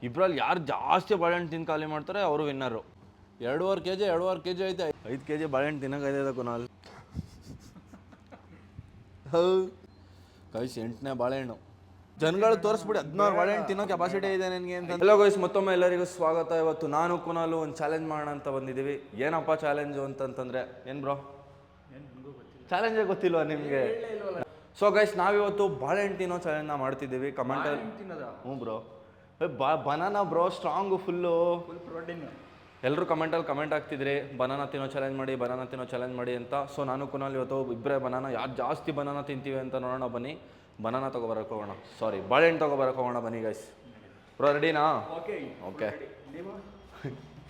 ಇಬ್ಬರಲ್ಲಿ ಯಾರು ಜಾಸ್ತಿ ಬಾಳೆಹಣ್ಣು ತಿಂದು ಖಾಲಿ ಮಾಡ್ತಾರೆ ಅವರು ವಿನ್ನರು. 2.5 kg ಐತೆ. 5 kg ಬಾಳೆಹಣ್ಣು ತಿನ್ನೋಕೈತೆ ಕುನಾಲ್. ಗೈಸ್ 8ನೇ ಬಾಳೆಹಣ್ಣು. ಜನಗಳು ತೋರಿಸ್ಬಿಡಿ 16 ಬಾಳೆಹಣ್ಣು ತಿನ್ನೋ ಕೆಪಾಸಿಟಿ ಇದೆ ನನಗೆ ಅಂತ. ಹಲೋ ಗೈಸ್, ಮತ್ತೊಮ್ಮೆ ಎಲ್ಲರಿಗೂ ಸ್ವಾಗತ. ಇವತ್ತು ನಾನು ಕುನಾಲು ಒಂದು ಚಾಲೆಂಜ್ ಮಾಡೋಣ ಅಂತ ಬಂದಿದ್ದೀವಿ. ಏನಪ್ಪ ಚಾಲೆಂಜು ಅಂತಂತಂದರೆ ಏನು ಬ್ರೋ? ಚಾಲೆಂಜೇ ಗೊತ್ತಿಲ್ವಾ ನಿಮಗೆ? ಸೊ ಗೈಸ್, ನಾವಿವತ್ತು ಬಾಳೆಹಣ್ಣು ತಿನ್ನೋ ಚಾಲೆಂಜ್ನ ಮಾಡ್ತಿದ್ದೀವಿ. ಕಮೆಂಟಲ್ಲಿ ಹ್ಞೂ bro, banana bro, strong full protein. ಎಲ್ಲರೂ ಕಮೆಂಟ್ ಆಗ್ತಿದ್ರಿ ಬನಾನಾ ತಿನ್ನೋ ಚಾಲೆಂಜ್ ಮಾಡಿ ಅಂತ. ಸೊ ನಾನು ಕುನಾಲ್ ಇವತ್ತು ಇಬ್ಬರೇ ಯಾರು ಜಾಸ್ತಿ ಬನಾನಾ ತಿಂತೀವಿ ಅಂತ ನೋಡೋಣ. ಬನ್ನಿ ಬನಾನಾ ತೊಗೊಬರಕ್ಕೆ ಹೋಗೋಣ. ಬಾಳೆಹಣ್ಣು ತೊಗೊಬರಕ್ಕೆ ಹೋಗೋಣ. ಬನ್ನಿ ಗೈಸ್. ಬ್ರೋ ರೆಡಿನಾ? Okay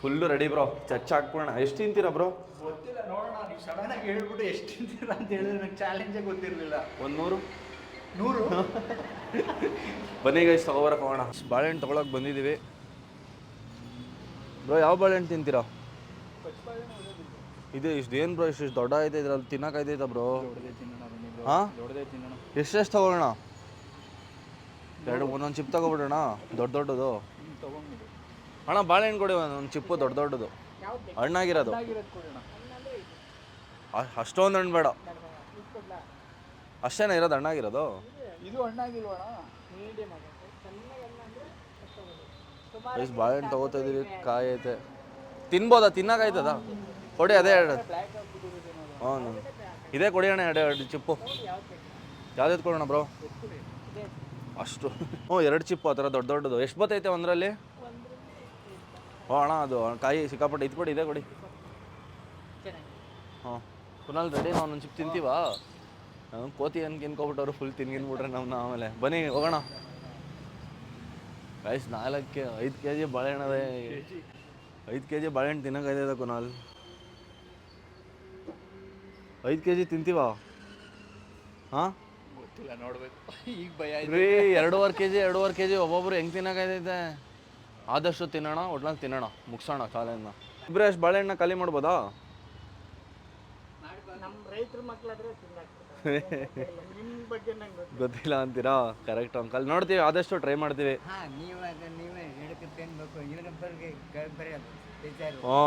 full ready bro. ಚರ್ಚ್ ಹಾಕ್ಬಿಡೋಣ. ಎಷ್ಟು ತಿಂತೀರಾ ಬ್ರೋ? ಗೊತ್ತಿಲ್ಲ, ನೋಡೋಣ. ನೀವು ಸಡನ್ ಆಗಿ ಹೇಳ್ಬಿಟ್ಟು ಎಷ್ಟು ತಿಂತೀರಾ ಅಂತ ಹೇಳಿದ್ರೆ ನಂಗೆ ಚಾಲೆಂಜೇ ಗೊತ್ತಿರಲಿಲ್ಲ. 100 ಬನ್ನಿ ಗೈಸ್, ತೊಗೊಬರಕ್ಕೆ ಹೋಗೋಣ. ಬಾಳೆಹಣ್ಣು ತೊಗೊಳಕ್ಕೆ ಬಂದಿದ್ದೀವಿ. ಬ್ರೋ ಯಾವ ಬಾಳೆಹಣ್ಣು ತಿಂತೀರಾ? ಇದು ಏನು ಬ್ರೋ ಇಷ್ಟು ದೊಡ್ಡ ಐತೆ, ಇದ್ರಲ್ಲಿ ತಿನ್ನೋಕೈತೈತ ಬ್ರೋ? ಹಾಂ, ಎಷ್ಟೆಷ್ಟು ತೊಗೊಳ್ಳೋಣ? ಒಂದೊಂದು ಚಿಪ್ ತೊಗೊಬಿಡೋಣ, ದೊಡ್ಡದು. ಅಣ್ಣ ಬಾಳೆಹಣ್ಣು ಕೊಡಿ ಒಂದು ಚಿಪ್ಪು ದೊಡ್ಡದು ಹಣ್ಣಾಗಿರೋದು. ಅಷ್ಟೊಂದು ಹಣ್ಣು ಬೇಡ, ಅಷ್ಟೇನ ಇರೋದು ಹಣ್ಣಾಗಿರೋದು. ಎಷ್ಟು ಬಾಳೆಹಣ್ಣು ತೊಗೋತಾ ಇದೀವಿ. ಕಾಯಿ ಐತೆ, ತಿನ್ಬೋದಾ? ತಿನ್ನೋಕಾಯ್ತದ? ಕೊಡಿ ಅದೇ ಎರಡು. ಹ್ಞೂ ಇದೇ ಕೊಡಿ ಅಣ್ಣ, ಎರಡು ಚಿಪ್ಪು. ಯಾವ್ದು ಕೊಡೋಣ ಬ್ರೋ? ಅಷ್ಟು ಹ್ಞೂ 2 ಚಿಪ್ಪು ಆ ಥರ ದೊಡ್ಡದು. ಎಷ್ಟು ಬತ್ತೈತೆ ಒಂದರಲ್ಲಿ? ಹ್ಞೂ ಅಣ್ಣ, ಅದು ಕಾಯಿ ಸಿಕ್ಕಾಪಟ್ಟೆ. ಇದು ಕೊಡಿ, ಇದೇ ಕೊಡಿ. ಹಾಂ ಕುನಾಲ್ ರೆಡಿ. ನಾವು ಒಂದೊಂದು ಚಿಪ್ ತಿಂತೀವಾ? ಕೋತಿ ತಿನ್ಕೊಬಿಟ್ಟವ್ರು ಫುಲ್ ತಿನ್ಗಿನ್ಬಿಟ್ರೆ ನಮ್ಮನ್ನ. ಆಮೇಲೆ ಬನ್ನಿ ಹೋಗೋಣ. ಗೈಸ್ 5 kg ಬಾಳೆಹಣ್ಣು ಅದೇ. 5 kg ಬಾಳೆಹಣ್ಣು ತಿನ್ನೋಕೈತದ ಕುನಾಲ್. 5 kg ತಿಂತೀವಾ? ಹಾಂ ಗೊತ್ತಿಲ್ಲ, ನೋಡ್ಬೇಕು. ಈಗ ಭಯ ರೀ. 2.5 kg ಒಬ್ಬೊಬ್ರು ಹೆಂಗೆ ತಿನ್ನೋಕೈತೈತೆ? ಆದಷ್ಟು ತಿನ್ನೋಣ, ಒಟ್ನಲ್ಲಿ ತಿನ್ನೋಣ, ಮುಗಿಸೋಣ ಚಾಲೆಂಜ್ನ. ಇಬ್ಬರೇ ಅಷ್ಟು ಬಾಳೆಹಣ್ಣ ಖಾಲಿ ಮಾಡ್ಬೋದಾ? ಗೊತ್ತಿಲ್ಲ ಅಂತೀರಾ? ಕರೆಕ್ಟ್ ಅಂಕಲ್, ನೋಡ್ತೀವಿ, ಆದಷ್ಟು ಟ್ರೈ ಮಾಡ್ತೀವಿ. ಹ್ಞೂ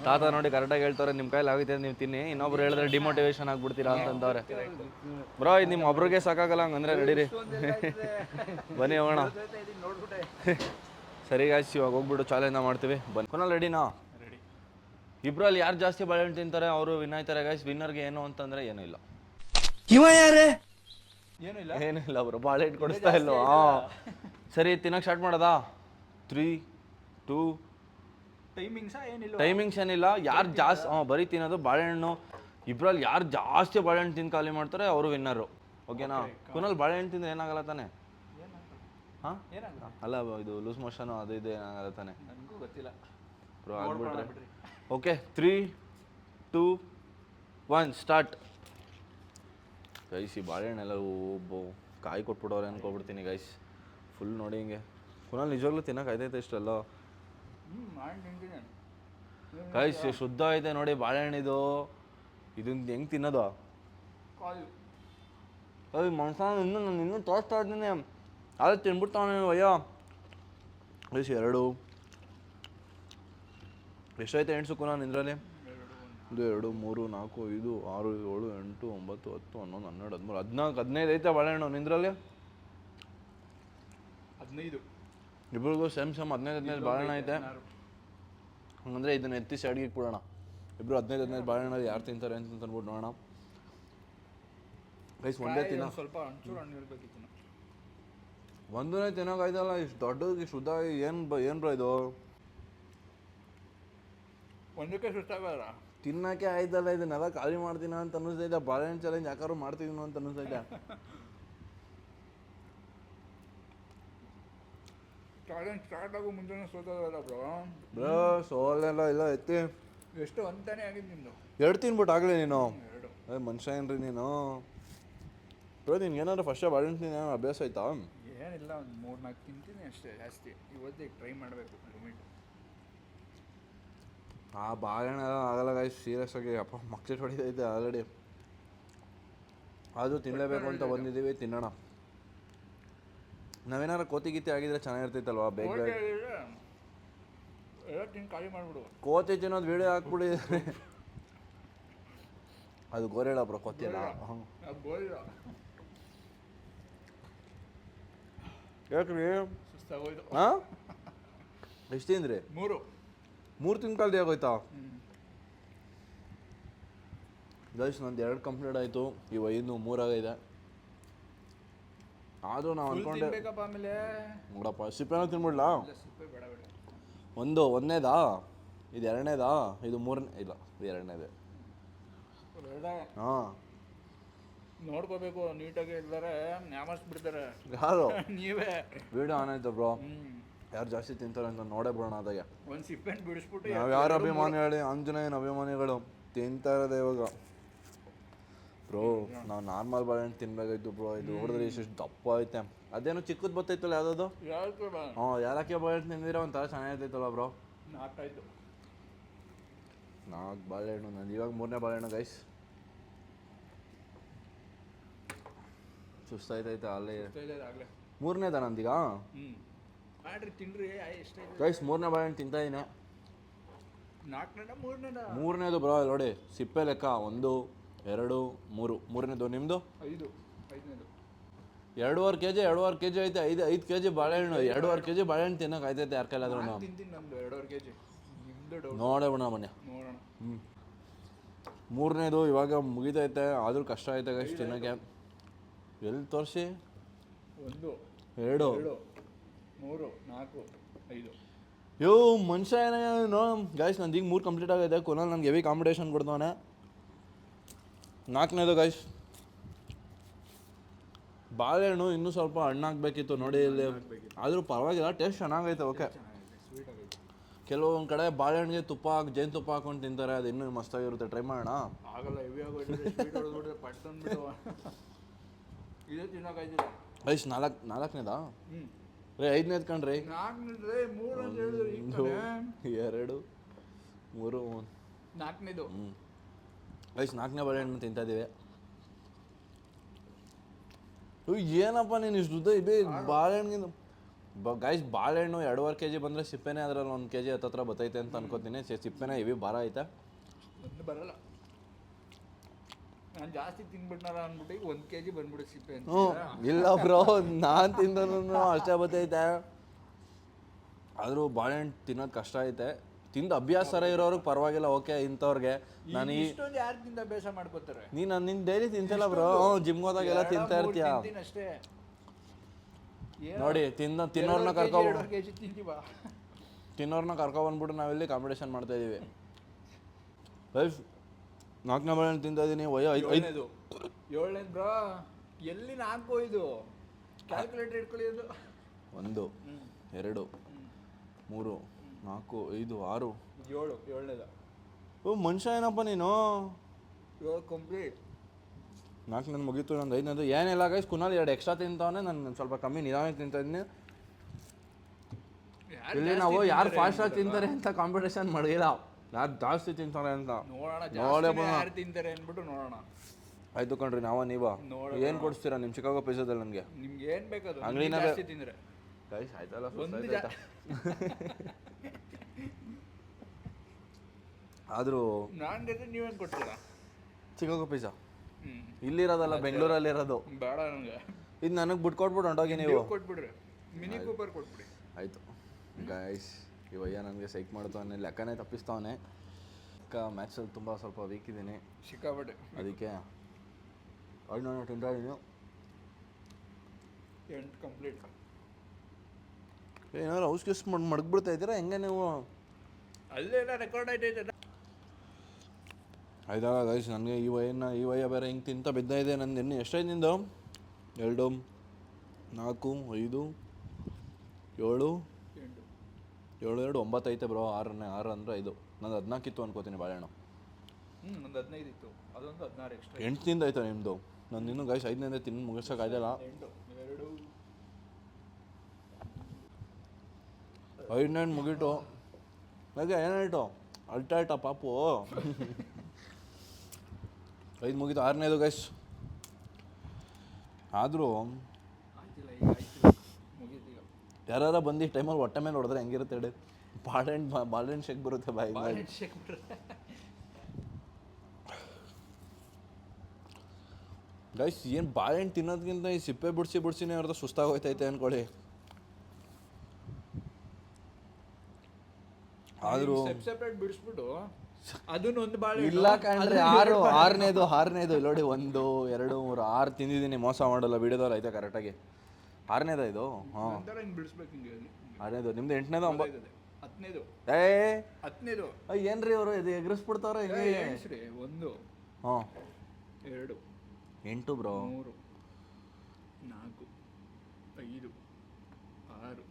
ತಾತ ನೋಡಿ ಕರೆಕ್ಟಾಗಿ ಹೇಳ್ತಾರೆ, ನಿಮ್ಮ ಕೈಲಿ ಆಗುತ್ತೆ ನೀವು ತಿನ್ನಿ, ಇನ್ನೊಬ್ರು ಹೇಳಿದ್ರೆ ಡಿಮೋಟಿವೇಶನ್ ಆಗ್ಬಿಡ್ತೀರಾ ಅಂತಂದವ್ರೆ. ಬ್ರೋ ಇದು ನಿಮ್ಮ ಒಬ್ರಿಗೆ ಸಾಕಾಗಲ್ಲ ಹಂಗಂದ್ರೆ ನಡೀರಿ. ಬನ್ನಿ ಹೋಗೋಣ. ಸರಿ ಗಾಯ್ಸ್, ಇವಾಗ ಹೋಗ್ಬಿಟ್ಟು ಚಾಲೆಂಜ್ನ ಮಾಡ್ತೀವಿ. ಬನ್ನಿ. ಕೊನಲ್ಲಿ ರೆಡಿನಾ? ರೆಡಿ. ಇಬ್ಬರಲ್ಲಿ ಯಾರು ಜಾಸ್ತಿ ಬಾಳೆಹಣ್ಣು ತಿಂತಾರೆ ಅವರು ವಿನ್ ಆಯ್ತಾರೆ ಗೈಸ್. ವಿನ್ನರ್ಗೆ ಏನು ಅಂತಂದರೆ ಏನೂ ಇಲ್ಲ. ಏನೂ ಇಲ್ಲ ಬ್ರೋ, ಬಾಳೆಹಣ್ಣು ಕೊಡಿಸ್ತಾ ಇಲ್ವಾ? ಸರಿ, ತಿನ್ನೋಕೆ ಸ್ಟಾರ್ಟ್ ಮಾಡೋದಾ? 3, 2 ಟೈಮಿಂಗ್ಸ್ ಏನಿಲ್ಲ. ಯಾರು ಜಾಸ್ತಿ ಬರೀ ತಿನ್ನೋದು ಬಾಳೆಹಣ್ಣು. ಇಬ್ಬರಲ್ಲಿ ಯಾರು ಜಾಸ್ತಿ ಬಾಳೆಹಣ್ಣು ತಿಂದು ಖಾಲಿ ಮಾಡ್ತಾರೆ ಅವರು ವಿನ್ನರು. ಓಕೆನಾ? ಕುನಲ್ಲಿ ಬಾಳೆಹಣ್ಣು ತಿಂದ್ರೆ ಏನಾಗಲ್ಲ ತಾನೆ? ಹಾಂ ಅಲ್ಲ, ಇದು ಲೂಸ್ ಮೋಷನು ಅದು ಇದು ಏನಾಗಲ್ಲ ತಾನೆ? ನನಗೂ ಗೊತ್ತಿಲ್ಲ ಬ್ರೋ, ಆಗ್ಬಿಟ್ರೆ ಓಕೆ. 3, 2, 1 ಸ್ಟಾರ್ಟ್. ಗೈಸ್ ಈ ಬಾಳೆಹಣ್ಣೆಲ್ಲ ಕಾಯಿ ಕೊಟ್ಬಿಟ್ಟವ್ರೆ ಅನ್ಕೊಬಿಡ್ತೀನಿ ಗೈಸ್. ಫುಲ್ ನೋಡಿ ಹಿಂಗೆ. ಕುನಲ್ಲಿ ನಿಜವಾಗ್ಲೂ ತಿನ್ನೋಕೆ ಇಷ್ಟಲ್ಲ ಗೈಸ್. ಶುದ್ಧ ಐತೆ ನೋಡಿ ಬಾಳೆಹಣ್ಣಿದು. ಇದನ್ನ ಹೆಂಗೆ ತಿನ್ನೋದು? ಮನ್ಸ ನಾನು ಇನ್ನೂ ತೋರಿಸ್ತಾ ಇದ್ದೀನಿ. ಅದೇ ತಿನ್ಬಿಡ್ತಾವ ಅಯ್ಯೋ. ಗೈಸ್ 2 ಎಷ್ಟೈತೆ ಎಣ್ಸು ಕುನಾಲ್ ಇದರಲ್ಲಿ? 1, 2, 3, 4, 5, 6, 7, 8, 9, 10, 11, 12, 13, 14, 15 ಐತೆ ಬಾಳೆಹಣ್ಣು ನಿಂದ್ರಲ್ಲಿ. 15 ಇಬ್ಬರಿಗೂ ಸೇಮ್ 15 ಬಾಳೆಹಣ್ಣು ಐತೆ. ಹಂಗಂದ್ರೆ ಇದನ್ನ ಎತ್ತಿ ಸೈಡ್ಗೆ ಇಟ್ಬಿಡೋಣ. ಇಬ್ಬರು 15 ಬಾಳೆಹಣ್ಣು ಯಾರು ತಿಂತಾರೆ ಅಂತ ಅಂದ್ಬಿಟ್ಟು ನೋಡೋಣ ಗೈಸ್. ಒಂದೇ ತಿನ್ನೋ, ಸ್ವಲ್ಪ ಒಂಚೂರು ಹಣ್ಣು ಇರಬೇಕಿತ್ತು. ಒಂದನೇ ತಿನ್ನೋಕಾಯ್ತಲ್ಲ, ಇಷ್ಟು ದೊಡ್ಡದು ಶುದ್ಧ. ಏನು ಬ್ರೋ ಇದು? ಒಂದಕ್ಕೆ ಸುಸ್ತಾಗಲ್ಲ, ತಿನ್ನೋಕೆ ಆಯ್ತಲ್ಲ. ಇದನ್ನೆಲ್ಲ ಖಾಲಿ ಮಾಡ್ತೀನ ಅಂತ ಅನ್ನಿಸ್ತೈತೆ. ಬಾಳೆಹಣ್ಣು ಚಾಲೆಂಜ್ ಯಾಕಾದ್ರು ಮಾಡ್ತಿದ್ದೀನೋ ಅಂತ ಅನ್ನಿಸ್ತೈತೆ. ಚಾಲೆಂಜ್ ಸ್ಟಾರ್ಟ್ ಆಗೋ ಮುಂಚೆನೇ ಸೋತೋದಲ್ಲ ಬ್ರೋ. ಸೋಲೆಲ್ಲ ಇಲ್ಲ, ಎತ್ತಿ. ಎಷ್ಟು ಅಂತಾನೆ ಆಗಿದ್ದು ನಿಂದು? 2 ತಿನ್ಬಿಟ್ಟು ಆಗಲಿ ನೀನು. 2 ಮನುಷ್ಯ ಏನ್ರಿ ನೀನು? ಬ್ರೋ ನಿನ್ಗೆ ಏನಾದ್ರು ಫಸ್ಟ್ ಬಾಳೆಹಣ್ಣು ತಿನ್ನೋ ಅಭ್ಯಾಸ ಆಯ್ತಾ? ಏನಿಲ್ಲ, ಒಂದು 3-4 ತಿಂತೀನಿ ಅಷ್ಟೇ, ಜಾಸ್ತಿ. ಇವತ್ತಿಗೆ ಟ್ರೈ ಮಾಡಬೇಕು ಲಿಮಿಟ್. ಆ ಬಾಳೆಹಣ್ಣೆಲ್ಲ ಆಗಲ್ಲ ಗಾಯ್ಸ್, ಸೀರಿಯಸ್ ಆಗಿ. ಅಪ್ಪ ಮಕ್ಕಳು ಹೊಡಿತೈತೆ ಆಲ್ರೆಡಿ. ಅದು ತಿನ್ನಲೇಬೇಕು ಅಂತ ಬಂದಿದ್ದೀವಿ, ತಿನ್ನೋಣ. ನಾವೇನಾರ ಕೋತಿ ಗೀತಿ ಆಗಿದ್ರೆ ಚೆನ್ನಾಗಿರ್ತೈತಲ್ವಾ ಬೇಗ ಬೇಗ ಎಲ್ಲ ತಿಂದು ಖಾಲಿ ಮಾಡಿಬಿಡು. ಕೋತಿ ತಿನ್ನೋದು ವಿಡಿಯೋ ಹಾಕ್ಬಿಟ್ಟಿದ್ರೆ ಅದು ಗೋರೇಳ ಬ್ರೋ ಕೋತಿಯಲ್ಲ. ಗೋಳಿಲ್ಲ ಯಾಕ್ರಿ ಸುಸ್ತಾಗೋಯ್ತು. ಹಾಂ ಎಷ್ಟು ತಿಂದ್ರಿ? 3 ತಿಂಗಳು ಕಾಲ್ದಿ ಆಗೋಯ್ತಾ? ಗೈಸ್ ನಂದು 2 ಕಂಪ್ಲೀಟ್ ಆಯಿತು, ಇವು ಇನ್ನು 3 ಆಗೈತೆ. ಆದರೂ ನಾವು ಅನ್ಕೊಂಡೆ ತಿನ್ಬೇಕಪ್ಪ. ಆಮೇಲೆ ನೋಡಪ್ಪ ಸಿಪ್ಪೆನೂ ತಿನ್ಬಿಡ್ಲಾ? ಸಿಪ್ಪೆ ಬೇಡ ಬೇಡ. ಒಂದನೇದಾ, ಇದು 2ನೇದಾ, ಇದು 3ನೇ, ಇಲ್ಲ ಇದು 2ನೇದೆ. ಹಾಂ ನೋಡ್ಕೋಬೇಕು ನೀಟಾಗಿ ಇಲ್ದಾರೆ ಬಿಡ್ತಾರೆ. ಯಾರು ನೀವೇ ವಿಡಿಯೋ ಆನ್ ಆಯ್ತು ಬ್ರೋ, ಯಾರು ಜಾಸ್ತಿ ತಿಂತಾರೆ ಅಂತ ನೋಡೇ ಬಿಡೋಣ. ಅದಾಗೆ ಒಂದು ಸಿಪ್ಪೆನ ಬಿಡಿಸ್ಬಿಟ್ಟು ನಾವು ಯಾರು ಅಭಿಮಾನಿ ಹೇಳಿ, ಆಂಜನೇಯನ ಅಭಿಮಾನಿಗಳು ತಿಂತಾ ಇರೋದೇ ಇವಾಗ. ಬ್ರೋ ನಾವು ನಾರ್ಮಲ್ ಬಾಳೆಹಣ್ಣು ತಿನ್ಬೇಕಾಯ್ತು ಬ್ರೋ, ಇದು ಹೊಡೆದ್ರೆ ಇಷ್ಟು ದಪ್ಪ ಐತೆ. ಅದೇನೋ ಚಿಕ್ಕದು ಬತ್ತೈತಲ್ಲ ಯಾವುದದು? ಹಾಂ ಯಾರಕ್ಕೆ ಬಾಳೆಹಣ್ಣು ತಿಂದಿರೋ ಒಂಥರ ಚೆನ್ನಾಗಿರ್ತೈತಲ್ಲ ಬ್ರೋ. 4 ಆಯ್ತು. 4 ಬಾಳೆಹಣ್ಣು, ನಾನು ಇವಾಗ 3ನೇ ಬಾಳೆಹಣ್ಣು ಗೈಸ್. ಸುಸ್ತಾಯ್ತೈತೆ ಅಲ್ಲೇ. ಆಗಲೇ 3ನೇದ ನಂದೀಗ ಮಾಡ್ರಿ ತಿನ್ರಿ. ಎಷ್ಟೈತೆ ಗೈಸ್? 3ನೇ ಬಾಳೆಹಣ್ಣು ತಿಂತಾ ಇದ್ದೀನಿ. 4ನೇದ 3ನೇದ? 3ನೇದು ಬ್ರೋ ನೋಡಿ ಸಿಪ್ಪೆ ಲೆಕ್ಕ 1 2 3. 3ನೇದು ನಿಮ್ಮದು? 5ನೇದು 2.5 kg ಐತೆ. 5 kg ಬಾಳೆಹಣ್ಣು, 2.5 kg ಬಾಳೆಹಣ್ಣು ತಿನ್ನೋಕೆ ಆಯ್ತೈತೆ ಯಾರ ಕೈಲಾದ್ರೂ? ತಿಂತೀನಿ. ನಮ್ದು 2.5 kg. ನಿಮ್ದು ಡೌಟ್ ನೋಡೇ ಬಿಡೋಣ ಬನ್ನಿ. ನೋಡೋಣ. 3ನೇದು ಇವಾಗ ಮುಗಿತೈತೆ, ಆದರೂ ಕಷ್ಟ ಐತೆ ಗೈಸ್ ತಿನ್ನೋಕ್ಕೆ. ಎಲ್ಲಿ ತೋರಿಸಿ? 1 2 3 4 5. ಯೋ ಮನುಷ್ಯ ಏನೋ ಗೈಸ್. ನಂದು ಈಗ 3 ಕಂಪ್ಲೀಟ್ ಆಗೈತೆ. ಕೊನೆಯಲ್ಲಿ ನನಗೆ ಹೆವಿ ಕಾಂಪಿಟೇಷನ್ ಕೊಡ್ತಾನೆ. 4ನೇದು ಗೈಸ್. ಬಾಳೆಹಣ್ಣು ಇನ್ನೂ ಸ್ವಲ್ಪ ಹಣ್ಣಾಗಬೇಕಿತ್ತು ನೋಡಿ ಇಲ್ಲಿ, ಆದರೂ ಪರವಾಗಿಲ್ಲ, ಟೇಸ್ಟ್ ಚೆನ್ನಾಗೈತೆ. ಓಕೆ, ಸ್ವೀಟ್ ಆಗೈತೆ. ಕೆಲವೊಂದು ಕಡೆ ಬಾಳೆಹಣ್ಣಿಗೆ ಜೇನುತುಪ್ಪ ಹಾಕೊಂಡು ತಿಂತಾರೆ, ಅದು ಇನ್ನೂ ಮಸ್ತಾಗಿರುತ್ತೆ. ಟ್ರೈ ಮಾಡೋಣ. ಆಗಲ್ಲ, ಹೆವಿ ಆಗೋಯ್ತು. ಸ್ವೀಟ್ ಹೊಡೆದ್ಬಿಟ್ರೆ ಪಟ್ ತಂದ್ಬಿಟ್ಟು ಇದೇ ತಿನ್ನೋಕಾಯ್ತಿಲ್ಲ ಗೈಸ್. 4ನೇದಾ? 5ನೇದು ಕಣ್ರಿ. 4ನೇದ್ರೆ 3 ಅಂತ ಹೇಳಿದ್ರು. 2 3 4ನೇದು ಗೈಸ್. 4ನೇ ಬಾಳೆಹಣ್ಣು ತಿಂತಾ ಇದ್ದೀವಿ. ಏನಪ್ಪ ನೀನು ಇಷ್ಟು ಉದ್ದ ಇದೆ ಬಾಳೆಹಣ್ಣಿಗೆ? ಗೈಸ್ ಬಾಳೆಹಣ್ಣು 2.5 kg ಬಂದರೆ ಸಿಪ್ಪೆನೇ ಅದರಲ್ಲಿ 1 kg ಹತ್ತತ್ರ ಬತ್ತೈತೆ ಅಂತ ಅನ್ಕೋತೀನಿ. ಸಿಪ್ಪೆನೇ ಹೆವಿ ಭಾರ ಐತೆ. ಒಂದು ಬರಲ್ಲ. ನಾನು ಜಾಸ್ತಿ ತಿನ್ಬಿಟ್ನಾರ ಅಂದ್ಬಿಟ್ಟು 1 kg ಬಂದ್ಬಿಡು ಸಿಪ್ಪೆ ಅಂತ. ಇಲ್ಲ ಬ್ರೋ, ನಾನು ತಿಂದನು ಅಷ್ಟೇ ಬತ್ತೈತೆ. ಆದರೂ ಬಾಳೆಹಣ್ಣು ತಿನ್ನೋದು ಕಷ್ಟ ಐತೆ. ತಿಂದು ಅಭ್ಯಾಸ ಇರೋರಿಗೆ ಪರವಾಗಿಲ್ಲ, ಓಕೆ. ಇಂಥವ್ರಿಗೆ ನಾನು ಇಷ್ಟೊಂದು ಯಾರು ತಿಂದ ಅಭ್ಯಾಸ ಮಾಡ್ಕೋತಾರೆ? ನೀನು ಡೈಲಿ ತಿಂತಲ್ಲ ಬ್ರೋ, ಜಿಮ್ಗೆ ಹೋದಾಗೆಲ್ಲ ತಿಂತಾ ಇರ್ತೀಯ ಅಷ್ಟೇ. ನೋಡಿ. ತಿನ್ನೋರ್ನ ಕರ್ಕೊಬಂದ್ಬಿಟ್ಟು ನಾವಿಲ್ಲಿ ಕಾಂಪಿಟೇಷನ್ ಮಾಡ್ತಾ ಇದೀವಿ. ಗೈಸ್ 4ನೇ ಬಾಳೆಹಣ್ಣು ತಿಂತಾ ಇದ್ದೀನಿ. 7ನೇದು ಬ್ರೋ. ಎಲ್ಲಿ 4 ಇದು? ಕ್ಯಾಲ್ಕುಲೇಟರ್ ಇಟ್ಕೊಳ್ಳಿ. ಅದು 1 2 3 4 5 6 7ನೇದ. ಓ ಮನುಷ್ಯ ಏನಪ್ಪ ನೀನು? 7 ಕಂಪ್ಲೀಟ್. 4ನೇದು ಮುಗೀತು. ನಂದು 5ನೇದು ಏನಿಲ್ಲ ಗೈಸ್. ಕುನಾಲ್ 2 ಎಕ್ಸ್ಟ್ರಾ ತಿಂತಾವನೆ, ನಾನು ಸ್ವಲ್ಪ ಕಮ್ಮಿ ನಿಧಾನಕ್ಕೆ ತಿಂತಾ ಇದ್ದೀನಿ. ಇಲ್ಲಿ ನಾವು ಯಾರು ಫಾಸ್ಟಾಗಿ ತಿಂತಾರೆ ಅಂತ ಕಾಂಪಿಟೇಷನ್ ಮಾಡಿಲ್ಲ, ಯಾರು ಜಾಸ್ತಿ ತಿಂತಾರೆ ಅಂತ ನೋಡೋಣ. ಯಾರು ತಿಂತಾರೆ ಅಂದ್ಬಿಟ್ಟು ನೋಡೋಣ. ಆಯ್ತು ಕಣ್ರಿ. ನೀವ ಏನು ಕೊಡಿಸ್ತೀರಾ ನಿಮ್ಮ ಚಿಕಾಗೋ ಪಿಜ್ಜಾದಲ್ಲಿ? ನನಗೆ ನಿಮ್ಗೆ ಏನು ಬೇಕದು ಅಂಗಡಿನ ಜಾಸ್ತಿ ತಿಂದರೆ ಗೈಸ್ ಆಯ್ತಲ್ಲ. ಆದರೂ ನೀವೇನು ಕೊಡ್ತೀರಾ? ಚಿಕಾಗೋ ಪಿಜ್ಜಾ ಇಲ್ಲಿರೋದಲ್ಲ, ಬೆಂಗಳೂರಲ್ಲಿರೋದು. ಬೇಡ ನನಗೆ. ಇದು ನನಗೆ ಬಿಟ್ಕೊಟ್ಬಿಟ್ಟು ಹೊಂಟೋಗಿ ನೀವು ಕೊಟ್ಬಿಡ್ರಿ. ಮಿನಿ ಕೂಪರ್ ಕೊಟ್ಬಿಡಿ. ಆಯಿತು ಗೈಸ್. ಇವಯ್ಯ ನನಗೆ ಸೈಕ್ ಮಾಡ್ತಾವನೆ, ಲೆಕ್ಕನೇ ತಪ್ಪಿಸ್ತಾವನೆ. ಮ್ಯಾಚಲ್ಲಿ ಸ್ವಲ್ಪ ವೀಕ್ ಇದ್ದೀನಿ, ಸಿಕ್ಕಾಪಟ್ಟೆ. ಅದಕ್ಕೆ ನಾನು ತಿಂತಾ ಇದ್ದೀನಿ. 8 ಕಂಪ್ಲೀಟ್. ಏನಾದ್ರು ಔಸ್ ಗಿಸ್ ಮಡಗ್ಬಿಡ್ತಾ ಇದ್ದೀರಾ ಹೆಂಗೆ ನೀವು? ಅಲ್ಲೇನ ರೆಕಾರ್ಡ್ ಆಯ್ತೈತೆ. ಆಯ್ತಾ ಗೈಸ್, ನನಗೆ ಈ ವಯ್ಯ ಬೇರೆ ಹಿಂಗೆ ತಿಂತ ಬಿದ್ದ ಇದೆ. ನಂದು ಇನ್ನೂ ಎಷ್ಟೈದು ನಿಂದು? 2 4 5 7 7 2 9 ಐತೆ ಬ್ರೋ. 6 ಅಂದರೆ 5. ನಂದು 14 ಇತ್ತು ಅನ್ಕೋತೀನಿ ಬಾಳೆಹಣ್ಣು. ನಂದು 15 ಇತ್ತು, ಅದೊಂದು 16 ಎಕ್ಸ್ಟ್ರಾ. 8 ತಿಂದಾಯ್ತು ನಿಮ್ಮದು. ನಾನು ಇನ್ನೂ ಗೈಸ್ 5ನೇದೇ ತಿಂದು ಮುಗಿಸೋಕ್ಕಾಗಲ್ಲ. 5ನೇದು ಮುಗೀಟು. ಹಾಗೆ ಏನಾಯ್ತು? ಅಲ್ಟಾಯ್ಟ ಪಾಪು. 5 ಮುಗೀತು. 6ನೇದು ಗೈಸ್. ಆದರೂ ಆಯ್ತಿಲ್ಲ, ಈಗ ಆಯ್ತು. ಯಾರು ಬಂದು ಈ ಟೈಮಲ್ಲಿ ಹೊಟ್ಟೆ ಮೇಲೆ ಹೊಡೆದ್ರೆ ಹೆಂಗಿರುತ್ತೆ ಹೇಳಿ. ಬಾಳೆಹಣ್ಣು ಶೇಕ್ ಬರುತ್ತೆ ಬಾಯಿ. ಗೈಸ್ ಏನು ಬಾಳೆಹಣ್ಣು ತಿನ್ನೋದ್ಕಿಂತ ಈ ಸಿಪ್ಪೆ ಬಿಡ್ಸಿನೇ ಅವ್ರದ್ದು ಸುಸ್ತಾಗೋಯ್ತೈತೆ ಅಂದ್ಕೊಳ್ಳಿ. ಆದರೂ ಸೆಪ್ರೇಟ್ ಬಿಡಿಸ್ಬಿಟ್ಟು ಅದನ್ನ ಒಂದು ಬಾಳೆ ಇಲ್ಲ ಕಂಡ್ರೆ ಆರನೇದು ನೋಡಿ 1 2 3 6 ತಿಂದಿದ್ದೀನಿ, ಮೋಸ ಮಾಡಲ್ಲ. ವಿಡಿಯೋದಲ್ಲಿ ಐತೆ ಕರೆಕ್ಟಾಗಿ 6ನೇದ ಇದು. ಹಾಂ ಒಂಥರ ಹಿಂಗೆ ಬಿಡಿಸ್ಬೇಕು ಹಿಂಗೆ 6ನೇದು. ನಿಮ್ದು 8ನೇದು 10ನೇದು ಏ 10ನೇದು. ಏನ್ರಿ ಅವರು ಇದು ಎಗ್ರಿಸ್ಬಿಡ್ತಾವ್ರೆ ಹಿಂಗೆ. 1 ಹಾಂ 2 8 ಬ್ರೋ 3 4 5 6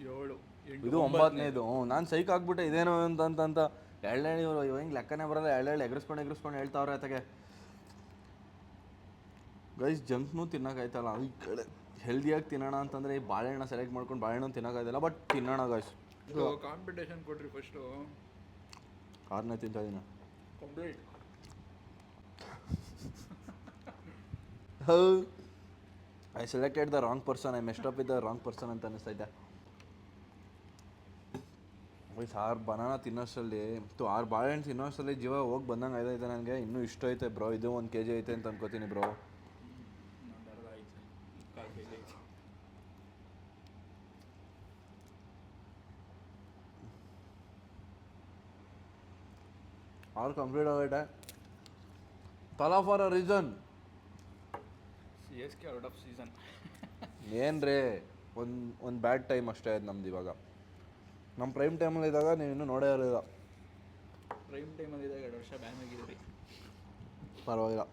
7 8 ಇದು 9ನೇದು. ನಾನು ಸೈಕ್ ಆಗ್ಬಿಟ್ಟೆ ಇದೇನೋ ಅಂತ ಎಳ್ಳೆಣ್ಣೆ ಇವರು ಹಿಂಗೆ ಲೆಕ್ಕನೇ ಬರಲ್ಲ. ಎಳ್ಳೆಳ್ಳು ಎಗ್ರಿಸ್ಕೊಂಡು ಹೇಳ್ತಾವ್ರೆ ಆತಗೆ. ಗೈಸ್ ಜಂಕ್ನೂ ತಿನ್ನೋಕ್ಕಾಯ್ತಲ್ಲ. ಈ ಕಡೆ ಹೆಲ್ದಿಯಾಗಿ ತಿನ್ನೋಣ ಅಂತಂದರೆ ಈ ಬಾಳೆಹಣ್ಣು ಸೆಲೆಕ್ಟ್ ಮಾಡ್ಕೊಂಡು ಬಾಳೆಹಣ್ಣು ತಿನ್ನೋಕ್ಕಾಯ್ತಲ್ಲ. ಬಟ್ ತಿನ್ನೋಣ ಗೈಸ್. ಕಾಂಪಿಟೇಷನ್ ಕೊಟ್ರಿ ಫಸ್ಟು. 6ನೇ ತಿಂತಾ ಇದೀನಿ complete. I selected the wrong person. I messed up with the wrong person ಅಂತ ಅನಿಸ್ತೈತೆ. 6 ಬನಾನ ತಿನ್ನೋಷ್ಟರಲ್ಲಿ 6 ಬಾಳೆಹಣ್ಣು ತಿನ್ನೋಷ್ಟರಲ್ಲಿ ಜೀವ ಹೋಗಿ ಬಂದಂಗೆ ಆಯ್ತೈತೆ ನನಗೆ. ಇನ್ನೂ ಇಷ್ಟ ಐತೆ ಬ್ರೋ. ಇದು 1 kg ಐತೆ ಅಂತ ಅನ್ಕೋತೀನಿ ಬ್ರೋ. ಆಲ್ ಕಂಪ್ಲೀಟ್ ಆಗೈತೆ. ತಲಾ for a reason. CSK out of season. ಏನ್ರಿ ಒಂದು ಬ್ಯಾಡ್ ಟೈಮ್ ಅಷ್ಟೇ ಆಯ್ತು ನಮ್ದು. ಇವಾಗ ನಮ್ಮ ಪ್ರೈಮ್ ಟೈಮಲ್ಲಿ ಇದ್ದಾಗ ನೀವು ಇನ್ನೂ ನೋಡೇ ಇರಲಿಲ್ಲ. ಪ್ರೈಮ್ ಟೈಮಲ್ಲಿ ಇದ್ದಾಗ 2 ವರ್ಷ ಬ್ಯಾನ್ ಆಗಿದ್ದೀರಿ. ಪರವಾಗಿಲ್ಲ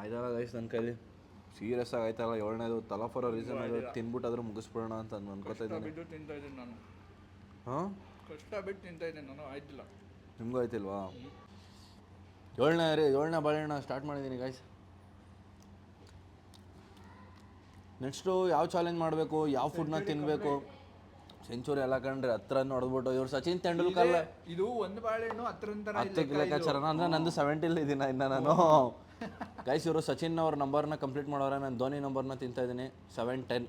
ಆಯ್ತಲ್ಲ ಗೈಸ್. ನನ್ನ ಕೈಲಿ ಸೀರಿಯಸ್ ಆಗಿ ಆಯ್ತಲ್ಲ. 7ನೇದು ತಲಾ ಫಾರ್ ಅ ರೀಸನ್ ಅದು ತಿನ್ಬಿಟ್ಟಾದ್ರೂ ಮುಗಿಸ್ಬಿಡೋಣ ಅಂತ ಅನ್ಕೋತಾ ಇದ್ದೀನಿ. ಬಿಟ್ಟು ತಿಂತಾ ಇದ್ದೀನಿ ನಾನು. ಹಾಂ ಕಷ್ಟ ಬಿಟ್ಟು ತಿಂತಾ ಇದ್ದೀನಿ ನಾನು. ಆಯ್ತಿಲ್ಲ ನಿಮಗೂ ಆಯ್ತಿಲ್ವಾ? 7ನೇ ಬಾಳೆಹಣ್ಣು ಸ್ಟಾರ್ಟ್ ಮಾಡಿದ್ದೀನಿ ಗೈಸ್. ನೆಕ್ಸ್ಟು ಯಾವ ಚಾಲೆಂಜ್ ಮಾಡಬೇಕು, ಯಾವ ಫುಡ್ನ ತಿನ್ನಬೇಕು. ಸೆಂಚುರಿ ಎಲ್ಲ ಕಂಡ್ರೆ ಹತ್ರ ನೋಡ್ಬಿಟ್ಟು ಇವ್ರು ಸಚಿನ್ ತೆಂಡೂಲ್ಕರ್ ಇದು ಒಂದು ಬಾಳೆಹಣ್ಣು 10 ಲೆಕ್ಕಾಚಾರ ಅಂದರೆ ನಂದು 70 ಇದ್ದೀನಿ ಇನ್ನು ನಾನು. ಗೈಸ್ ಇವರು ಸಚಿನ್ ಅವ್ರ ನಂಬರ್ನ ಕಂಪ್ಲೀಟ್ ಮಾಡೋರೆ. ನಾನು ಧೋನಿ ನಂಬರ್ನ ತಿಂತಾ ಇದ್ದೀನಿ 7 10.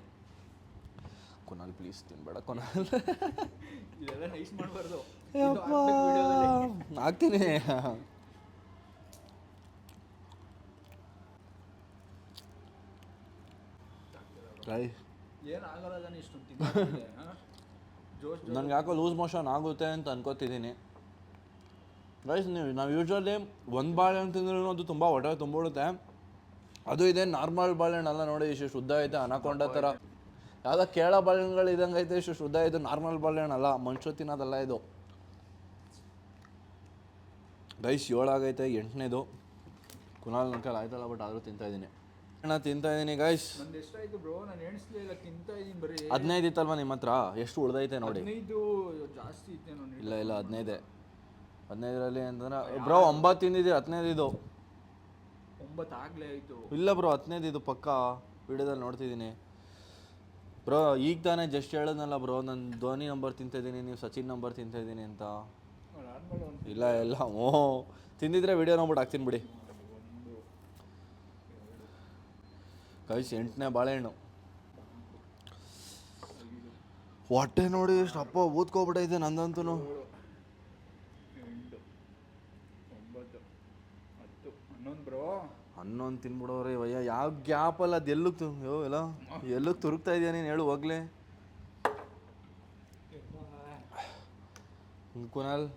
ಕೊನಾಲ್ ಪ್ಲೀಸ್ ತಿನ್ಬೇಡ ಕೊನಾಲ್. ಇದೆಲ್ಲ ನೈಸ್ ಮಾಡಬಾರ್ದು. ಆಗ್ತೀನಿ. ಏನಾಗಲ್ಲ ಇಷ್ಟು ತಿಂತೀನಿ. ನನಗೆ ಯಾಕೋ ಲೂಸ್ ಮೋಷನ್ ಆಗುತ್ತೆ ಅಂತ ಅನ್ಕೋತಿದ್ದೀನಿ ಗೈಸ್. ನಾವು ಯೂಶ್ವಲಿ 1 ಬಾಳೆಹಣ್ಣು ತಿಂದ್ರೂ ಅದು ತುಂಬ ಹೊಟ್ಟೆ ತುಂಬಿಡುತ್ತೆ. ಅದು ಇದೆ ನಾರ್ಮಲ್ ಬಾಳೆಹಣ್ಣಲ್ಲ ನೋಡಿ. ಇಷ್ಟು ಶುದ್ಧ ಐತೆ ಅನಕೊಂಡ ಥರ. ಯಾವುದೋ ಕೇಳ ಬಾಳೆಹಣ್ಣುಗಳು ಇದ್ದಂಗೆ ಐತೆ. ಇಷ್ಟು ಶುದ್ಧ ಇದು ನಾರ್ಮಲ್ ಬಾಳೆಹಣ್ಣಲ್ಲ, ಮನುಷ್ಯ ತಿನ್ನೋದಲ್ಲ ಇದು ಗೈಸ್. 7 ಆಗೈತೆ. 8ನೇದು ಕುನಾಲ್ ನನ್ನ ಕೈಲಿ ಆಯ್ತಲ್ಲ, ಬಟ್ ಆದರೂ ತಿಂತಾಯಿದ್ದೀನಿ. ತಿಂತಾ ಇದ್ದೀನಿ ಗೈಸ್. ನಂದು ಎಷ್ಟಾಯ್ತು ಬ್ರೋ? ನಾನು ಎಣಿಸ್ಲಿಲ್ಲ. ತಿಂತಾ ಇದ್ದೀನಿ ಬರೀ. 15 ಇತ್ತಲ್ವ ನಿಮ್ಮ ಹತ್ರ? ಎಷ್ಟು ಉಳ್ದೈತೆ ನೋಡಿ. 15 ಜಾಸ್ತಿ ಇತ್ತೆ ನೋಡಿ. ಇಲ್ಲ 15. 15ರಲ್ಲಿ ಅಂತಂದ್ರೆ ಬ್ರೋ 9 ತಿಂದಿದ್ದೀರಿ. 15 ಇದು 9 ಆಗಲೇ ಆಯಿತು. ಇಲ್ಲ ಬ್ರೋ 15 ಇದು ಪಕ್ಕ. ವಿಡಿಯೋದಲ್ಲಿ ನೋಡ್ತಿದ್ದೀನಿ ಬ್ರೋ. ಈಗ ತಾನೇ ಜಸ್ಟ್ ಹೇಳಿದ್ನಲ್ಲ ಬ್ರೋ, ನಾನು ಧೋನಿ ನಂಬರ್ ತಿಂತಾಯಿದ್ದೀನಿ, ನೀವು ಸಚಿನ್ ನಂಬರ್ ತಿಂತಾಯಿದ್ದೀನಿ ಅಂತ. ಇಲ್ಲ ಓ ತಿಂದಿದ್ರೆ ವಿಡಿಯೋ ನೋಡ್ಬಿಟ್ಟು ಹಾಕ್ತೀನಿ ಬಿಡಿ ಗೈಸ್. 8ನೇ ಬಾಳೆಹಣ್ಣು ಹೊಟ್ಟೆ ನೋಡಿ ಎಷ್ಟು ಅಪ್ಪ ಊದ್ಕೊಬಿಟ್ಟೈತೆ ನಂದಂತೂ. 8 9 10 11 ಬ್ರೋ. 11 ತಿನ್ಬಿಡೋರೆ ವಯ್ಯ. ಯಾವ ಗ್ಯಾಪಲ್ಲ ಅದು ಎಲ್ಲೂ ತುರುಕ್ತಾ ಇದೆಯಾ ನೀನು ಹೇಳು ಹೋಗ್ಲೇ. ಕುನಾಲ್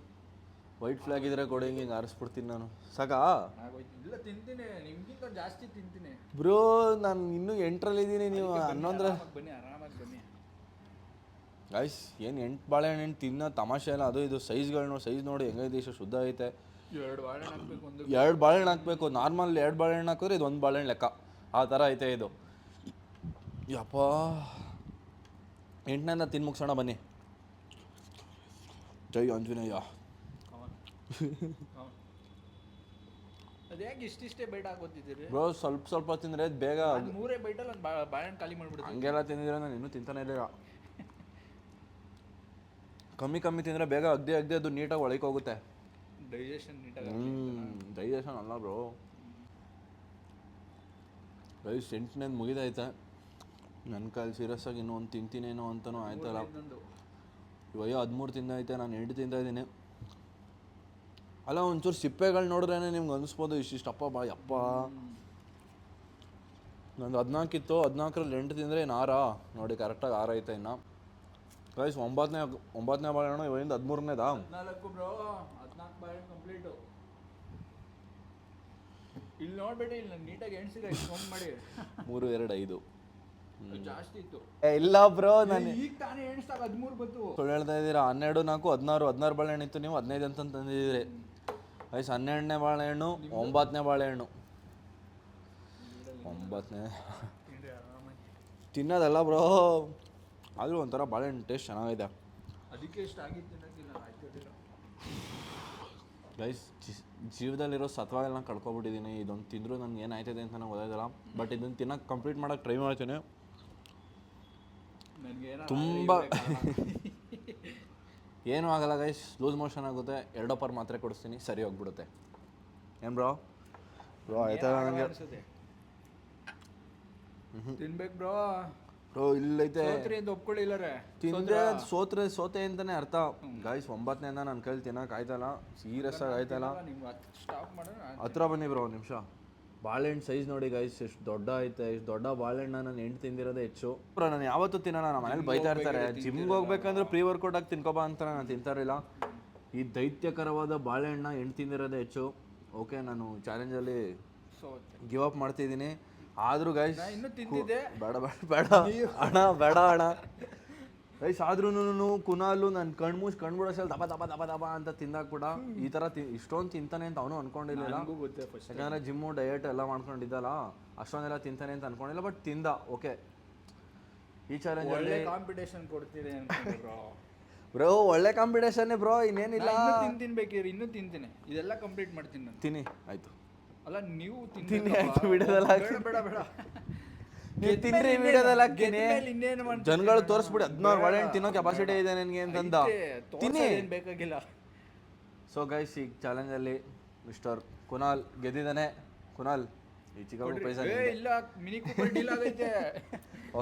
ವೈಟ್ ಫ್ಲಾಗ್ ಇದ್ರೆ ಕೊಡಿ, ಹಿಂಗೆ ಆರಿಸ್ಬಿಡ್ತೀನಿ ನಾನು. ಸಾಕಾ? ಇಲ್ಲ ತಿಂತೀನಿ, ನಿಮ್ಗಿಂತ ಜಾಸ್ತಿ ತಿಂತೀನಿ ಬ್ರೋ. ನಾನು ಇನ್ನೂ 8ರಲ್ಲಿ ಇದ್ದೀನಿ, ನೀವು 11. ಬನ್ನಿ ಆರಾಮಾಗಿ ಬನ್ನಿ ಗೈಸ್. ಏನು 8 ಬಾಳೆಹಣ್ಣು ತಿನ್ನೋ ತಮಾಷೆ ಇಲ್ಲ. ಅದು ಇದು ಸೈಜ್ ನೋಡಿ ಹೆಂಗೈತೆ. ಇಷ್ಟು ಶುದ್ಧ ಐತೆ. 2 ಬಾಳೆಹಣ್ಣು ಹಾಕ್ಬೇಕು. 2 ಬಾಳೆಹಣ್ಣು ಹಾಕಬೇಕು. ನಾರ್ಮಲ್ 2 ಬಾಳೆಹಣ್ಣು ಹಾಕಿದ್ರೆ ಇದು 1 ಬಾಳೆಹಣ್ಣು ಲೆಕ್ಕ. ಆ ಥರ ಐತೆ ಇದು. ಯಪ್ಪ 8ನೇದ ತಿನ್ನು ಮುಗಿಸೋಣ ಬನ್ನಿ. ಜೈ ಆಂಜನೇಯ. ಅದ್ಯಾಕೆ ಇಷ್ಟಿಷ್ಟೇ ಬೈಟ್ ಹಾಕೋತಿದ್ದೀರಿ ಬ್ರೋ? ಸ್ವಲ್ಪ ತಿಂದರೆ ಬೇಗ 3 ಬೈಟಲ್ಲಿ ಒಂದು ಬಾಳೆಹಣ್ಣು ಖಾಲಿ ಮಾಡಿಬಿಡ್ತೀನಿ. ಹಂಗೆಲ್ಲ ತಿಂದಿದ್ರೆ ನಾನು ಇನ್ನೂ ತಿಂತಾನೆ ಇಲ್ಲ. ಕಮ್ಮಿ ತಿಂದರೆ ಬೇಗ ಅಗ್ದಿ ಅದು ನೀಟಾಗಿ ಒಳಗೆ ಹೋಗುತ್ತೆ. ಡೈಜೆಷನ್ ನೀಟಾಗಿ. ಡೈಜೆಷನ್ ಅಲ್ಲ ಬ್ರೋ. ರೈಸ್ 8ನೇದು ಮುಗಿದೈತೆ. ನನ್ನ ಕೈಲಿ ಸೀರಿಯಸ್ ಆಗಿ ಇನ್ನೂ ಒಂದು ತಿಂತೀನೇನೋ ಅಂತನೂ ಆಯ್ತಲ್ಲ. ಇನ್ನೊಂದು ಇವಯ್ಯೋ 13 ತಿಂದೈತೆ, ನಾನು 8 ತಿಂತಾಯಿದ್ದೀನಿ. ಅಲ್ಲ ಒಂಚೂರು ಸಿಪ್ಪೆಗಳು ನೋಡ್ರೇ ನಿಮ್ಗೆ ಅನಿಸ್ಬೋದು ಇಷ್ಟಿಷ್ಟಪ್ಪ ಬಾ ಯಪ್ಪ. ನಂದು 14 ಇತ್ತು, 14ರಲ್ಲಿ 8 ತಿಂದರೆ ಇನ್ನು 6 ನೋಡಿ ಕರೆಕ್ಟಾಗಿ 6 ಐತೆ ಇನ್ನು. ಗೈಸ್ 9ನೇ ಬಾಳೆಹಣ್ಣು, ಇವರಿಂದ 13ನೇದಾ? 14 ಬ್ರೋ, 14 ಬಾಳೆಹಣ್ಣು ಕಂಪ್ಲೀಟು. ಇಲ್ಲಿ ನೋಡ್ಬೇಡಿ, ಇಲ್ಲಿ ನೀಟಾಗಿ ಎಣ್ಸಿಲ್ಲ, ಕೌಂಟ್ ಮಾಡಿ. 3, 2, 5 ಜಾಸ್ತಿ ಇತ್ತು. ಇಲ್ಲ ಬ್ರೋ, ನಾನು ಈಗ ತಾನೇ ಎಣಿಸ್ದಾಗ 13 ಬಂತು. ಸುಳ್ಳು ಹೇಳ್ತಾ ಇದ್ದೀರಾ. 12, 4, 16 ಬಾಳೆಹಣ್ಣು ಇತ್ತು, ನೀವು 15 ಅಂತ ತಂದಿದ್ದೀರಿ. ಗೈಸ್ 12ನೇ ಬಾಳೆಹಣ್ಣು, 9ನೇ ಬಾಳೆಹಣ್ಣು. 9ನೇ ತಿನ್ನೋದಲ್ಲ ಬ್ರೋ, ಆದರೂ ಒಂಥರ ಬಾಳೆಹಣ್ಣು ಟೇಸ್ಟ್ ಚೆನ್ನಾಗಿದೆ. ಅದಕ್ಕೆ ಇಷ್ಟ ಆಗಿತ್ತು ತಿನ್ನೋಕ್ಕಿಲ್ಲ, ಆಯ್ತು. ಗೈಸ್ ಜೀವದಲ್ಲಿರೋ ಸತ್ವಗಳನ್ನ ಕಳ್ಕೊಬಿಟ್ಟಿದ್ದೀನಿ. ಇದೊಂದು ತಿಂದರೂ ನನಗೆ ಏನಾಯ್ತದೆ ಅಂತ ನನಗೆ ಗೊತ್ತಾಯ್ತಲ್ಲ. ಬಟ್ ಇದನ್ನು ತಿನ್ನೋಕೆ ಕಂಪ್ಲೀಟ್ ಮಾಡೋಕ್ಕೆ ಟ್ರೈ ಮಾಡ್ತೀನಿ. ತುಂಬ ಏನೂ ಆಗಲ್ಲ ಗೈಸ್, ಲೂಸ್ ಮೋಷನ್ ಆಗುತ್ತೆ. 2 ಪರ್ ಮಾತ್ರೆ ಕೊಡಿಸ್ತೀನಿ, ಸರಿ ಹೋಗ್ಬಿಡುತ್ತೆ. ಏನು ಬ್ರೋ ಆಯ್ತಾ ನನಗೆ ತಿನ್ಬೇಕು ಬ್ರೋ. ಬ್ರೋ ಇಲ್ಲೈತೆ ಒಪ್ಕೊಳ್ಳಿಲ್ಲರೆ ತಿಂದರೆ ಸೋತೆ ಅಂತಲೇ ಅರ್ಥ. ಗೈಸ್ 9ನೇಂದ ನನ್ನ ಕೈಲಿ ತಿನ್ನೋಕೆ ಆಯ್ತಲ್ಲ, ಸೀರಿಯಸ್ ಆಗಿ ಆಯ್ತಲ್ಲ. ಸ್ಟಾಪ್ ಮಾಡೋಣ. ಹತ್ರ ಬನ್ನಿ ಬ್ರೋ ಒಂದು ನಿಮಿಷ. ಬಾಳೆಹಣ್ಣು ಸೈಜ್ ನೋಡಿ ಗೈಸ್, ಎಷ್ಟು ದೊಡ್ಡ ಐತೆ. ಇಷ್ಟು ದೊಡ್ಡ ಬಾಳೆಹಣ್ಣ ನಾನು 8 ತಿಂದಿರೋದೇ ಹೆಚ್ಚು. ಬ್ರೋ ನಾನು ಯಾವತ್ತೂ ತಿನ್ನೋಣ, ನಮ್ಮ ಮನೇಲಿ ಬೈತಾ ಇರ್ತಾರೆ. ಜಿಮ್ಗೆ ಹೋಗ್ಬೇಕಂದ್ರೆ ಪ್ರೀ ವರ್ಕೌಟ್ ಆಗಿ ತಿನ್ಕೊಬಾ ಅಂತ ನಾನು ತಿಂತಾರಿಲ್ಲ. ಈ ದೈತ್ಯಕರವಾದ ಬಾಳೆಹಣ್ಣ 8 ತಿಂದಿರೋದೇ ಹೆಚ್ಚು. ಓಕೆ, ನಾನು ಚಾಲೆಂಜಲ್ಲಿ ಗಿವ್ ಅಪ್ ಮಾಡ್ತಿದ್ದೀನಿ. ಆದರೂ ಗೈಸ್ ಇನ್ನೂ ತಿಂತಿದ್ದೆ. ಬೇಡ ಅಣ್ಣ ಗೈಸ್. ಆದ್ರೂ ಕುನಾಲು ನನ್ನ ಕಣ್ಬಿಡೋಸಲ್ಲಿ ದಬ ಅಂತ ತಿಂದಾಕ್ಬಿಡ. ಈ ಥರ ಇಷ್ಟೊಂದು ತಿಂತಾನೆ ಅಂತ ಅವನು ಅನ್ಕೊಂಡಿರಲಿಲ್ಲ. ಯಾಕಂದರೆ ಜಿಮ್ಮು ಡಯಟ್ ಎಲ್ಲ ಮಾಡ್ಕೊಂಡಿದ್ದಲ್ಲ, ಅಷ್ಟೊಂದೆಲ್ಲ ತಿಂತಾನೆ ಅಂತ ಅನ್ಕೊಂಡಿಲ್ಲ. ಬಟ್ ತಿಂದ. ಓಕೆ, ಈ ಚಾಲೆಂಜ್ ಒಳ್ಳೆ ಕಾಂಪಿಟೇಷನ್ ಕೊಡ್ತೀರಿ ಬ್ರೋ. ಒಳ್ಳೆ ಕಾಂಪಿಟೇಷನ್ನೇ ಬ್ರೋ, ಇನ್ನೇನಿಲ್ಲ. ತಿನ್ಬೇಕಿರಿ, ಇನ್ನೂ ತಿಂತೀನಿ. ಇದೆಲ್ಲ ಕಂಪ್ಲೀಟ್ ಮಾಡ್ತೀನಿ ನಾನು. ತಿನ್ನಿ ಆಯ್ತು. ಅಲ್ಲ ನೀವು ತಿನ್ನಿ ಆಯ್ತು, ವಿಡಿಯೋದಲ್ಲಿ ಬೇಡ ನೀವು ತಿನ್ರಿ, ವಿಡಿಯೋದಲ್ಲಿ ಹಾಕ್ತೀನಿ. ಇನ್ನೇನು ಮಾಡ್ತೀನಿ, ಜನಗಳು ತೋರಿಸ್ಬಿಡಿ 16 ಬಾಳೆಹಣ್ಣು ತಿನ್ನೋ ಕೆಪಾಸಿಟಿ ಇದೆ ನನಗೆ ಅಂತಂದ. ತಿನ್ನಿ, ಬೇಕಾಗಿಲ್ಲ. ಸೊ ಗೈಸ್, ಈ ಚಾಲೆಂಜಲ್ಲಿ ಮಿಸ್ಟರ್ ಕುನಾಲ್ ಗೆದ್ದಿದ್ದಾನೆ. ಕುನಾಲ್ ಈ ಚಿಕ್ಕ ಪ್ರೈಸ್ ಇಲ್ಲ, ಮಿನಿ ಕೂಪರ್ ಡೀಲ್ ಆಗೈತೆ.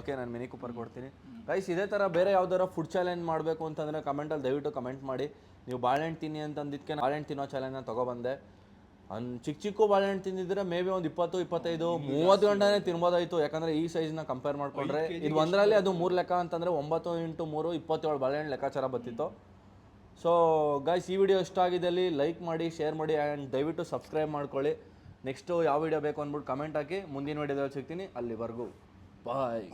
ಓಕೆ, ನಾನು ಮಿನಿ ಕೂಪರ್ ಕೊಡ್ತೀನಿ. ಗೈಸ್ ಇದೇ ಥರ ಬೇರೆ ಯಾವ್ದಾರ ಫುಡ್ ಚಾಲೆಂಜ್ ಮಾಡಬೇಕು ಅಂತಂದರೆ ಕಮೆಂಟಲ್ಲಿ ದಯವಿಟ್ಟು ಕಮೆಂಟ್ ಮಾಡಿ. ನೀವು ಬಾಳೆಹಣ್ಣು ತಿನ್ನಿ ಅಂತಂದಿದ್ದಕ್ಕೆ ಬಾಳೆಹಣ್ಣು ತಿನ್ನೋ ಚಾಲೆಂಜ್ನ ತೊಗೊಬಂದೆ. ಚಿಕ್ಕ ಬಾಳೆಹಣ್ಣು ತಿಂದಿದ್ರೆ ಮೇ ಬಿ ಒಂದು 20, 25, 30 ಗಂಟೆನೇ ತಿನ್ಬೋದಾಯಿತು. ಯಾಕಂದರೆ ಈ ಸೈಜ್ನ ಕಂಪೇರ್ ಮಾಡಿಕೊಂಡ್ರೆ ಇದು ಒಂದರಲ್ಲಿ ಅದು 3 ಲೆಕ್ಕ ಅಂತಂದರೆ 9 × 3 27 ಬಾಳೆಹಣ್ಣು ಲೆಕ್ಕಾಚಾರ ಬರ್ತಿತ್ತು. ಸೊ ಗೈಸ್, ಈ ವಿಡಿಯೋ ಇಷ್ಟ ಆಗಿದ್ದಲ್ಲಿ ಲೈಕ್ ಮಾಡಿ, ಶೇರ್ ಮಾಡಿ ಆ್ಯಂಡ್ ದಯವಿಟ್ಟು ಸಬ್ಸ್ಕ್ರೈಬ್ ಮಾಡ್ಕೊಳ್ಳಿ. ನೆಕ್ಸ್ಟು ಯಾವ ವಿಡಿಯೋ ಬೇಕು ಅಂದ್ಬಿಟ್ಟು ಕಮೆಂಟ್ ಹಾಕಿ. ಮುಂದಿನ ವಿಡಿಯೋದಲ್ಲಿ ಸಿಗ್ತೀನಿ. ಅಲ್ಲಿವರೆಗೂ ಬಾಯ್.